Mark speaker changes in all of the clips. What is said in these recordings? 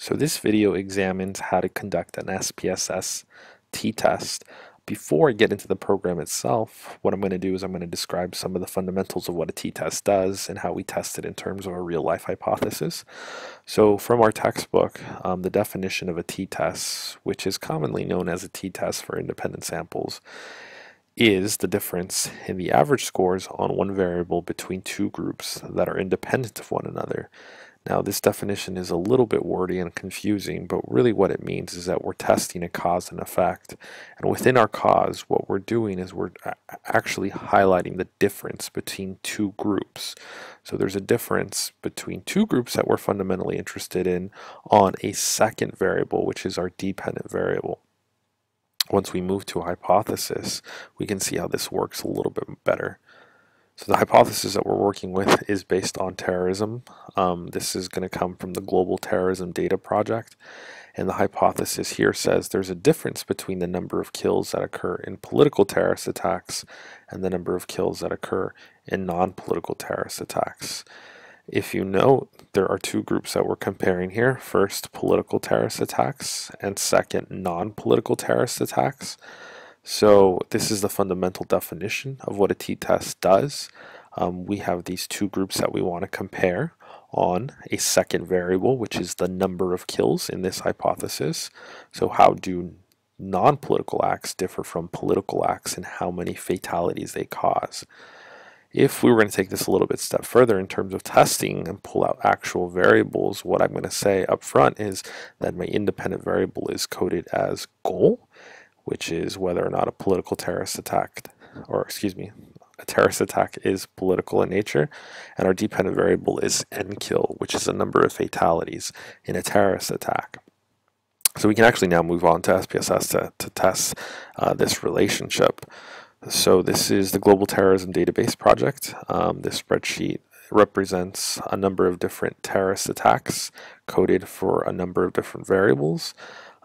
Speaker 1: So this video examines how to conduct an SPSS t-test. Before I get into the program itself, what I'm going to do is I'm going to describe some of the fundamentals of what a t-test does and how we test it in terms of a real-life hypothesis. So from our textbook, the definition of a t-test, which is commonly known as a t-test for independent samples, is the difference in the average scores on one variable between two groups that are independent of one another. Now, this definition is a little bit wordy and confusing, but really what it means is that we're testing a cause and effect. And within our cause, what we're doing is we're actually highlighting the difference between two groups. So there's a difference between two groups that we're fundamentally interested in on a second variable, which is our dependent variable. Once we move to a hypothesis, we can see how this works a little bit better. So the hypothesis that we're working with is based on terrorism. This is going to come from the Global Terrorism Data Project. And the hypothesis here says there's a difference between the number of kills that occur in political terrorist attacks and the number of kills that occur in non-political terrorist attacks. If you note, there are two groups that we're comparing here. First, political terrorist attacks, and second, non-political terrorist attacks. So this is the fundamental definition of what a t-test does. We have these two groups that we want to compare on a second variable, which is the number of kills in this hypothesis. So how do non-political acts differ from political acts and how many fatalities they cause? If we were going to take this a little bit step further in terms of testing and pull out actual variables, what I'm going to say up front is that my independent variable is coded as goal, which is whether or not a political terrorist attack, or excuse me, a terrorist attack is political in nature, and our dependent variable is n-kill, which is the number of fatalities in a terrorist attack. So we can actually now move on to SPSS to test this relationship. So this is the Global Terrorism Database Project. This spreadsheet represents a number of different terrorist attacks coded for a number of different variables.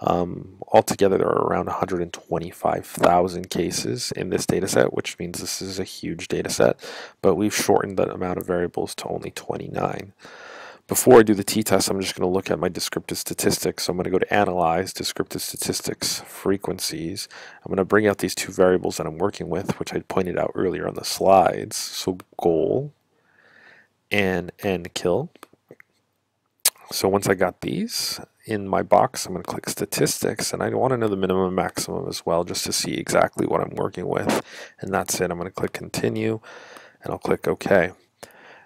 Speaker 1: Altogether, there are around 125,000 cases in this dataset, which means this is a huge dataset, but we've shortened the amount of variables to only 29. Before I do the t-test, I'm just going to look at my descriptive statistics. So I'm going to go to Analyze, Descriptive Statistics, Frequencies. I'm going to bring out these two variables that I'm working with, which I pointed out earlier on the slides. So goal and n-kill. So once I got these in my box, I'm going to click Statistics, and I want to know the minimum and maximum as well, just to see exactly what I'm working with. And that's it. I'm going to click Continue, and I'll click OK.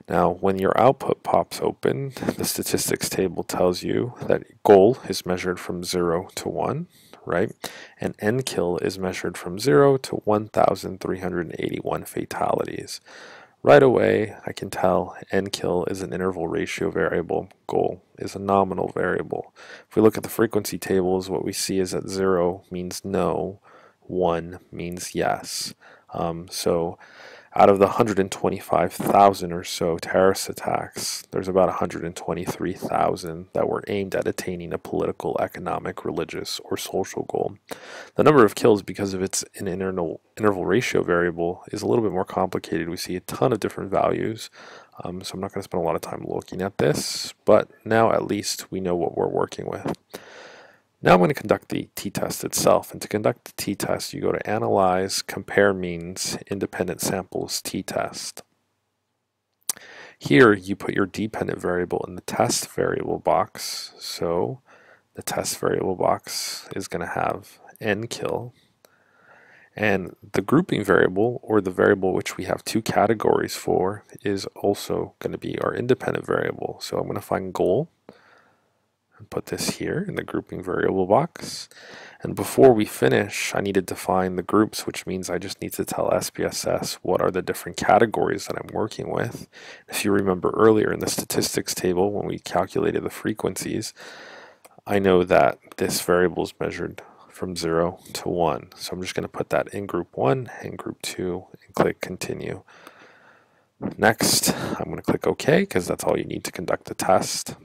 Speaker 1: Now, when your output pops open, the statistics table tells you that goal is measured from 0 to 1, right? And n-kill is measured from 0 to 1,381 fatalities. Right away, I can tell n-kill is an interval ratio variable, goal is a nominal variable. If we look at the frequency tables, what we see is that 0 means no, 1 means yes. So out of the 125,000 or so terrorist attacks, there's about 123,000 that were aimed at attaining a political, economic, religious, or social goal. The number of kills, because of it's an interval ratio variable, is a little bit more complicated. We see a ton of different values, so I'm not going to spend a lot of time looking at this, but now at least we know what we're working with. Now I'm going to conduct the t-test itself, and to conduct the t-test you go to Analyze, Compare Means, Independent Samples t-test. Here you put your dependent variable in the test variable box, so the test variable box is going to have n-kill, and the grouping variable, or the variable which we have two categories for, is also going to be our independent variable. So I'm going to find goal and put this here in the grouping variable box. And before we finish, I need to define the groups, which means I just need to tell SPSS what are the different categories that I'm working with. If you remember earlier in the statistics table when we calculated the frequencies, I know that this variable is measured from 0 to 1. So I'm just going to put that in group 1 and group 2 and click Continue. Next, I'm going to click OK because that's all you need to conduct the test.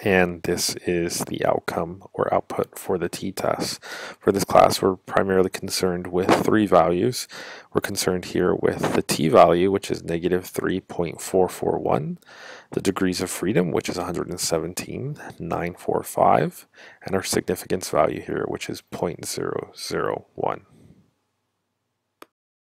Speaker 1: And this is the outcome or output for the t-test. For this class, we're primarily concerned with three values. We're concerned here with the t-value, which is negative 3.441, the degrees of freedom, which is 117,945, and our significance value here, which is 0.001.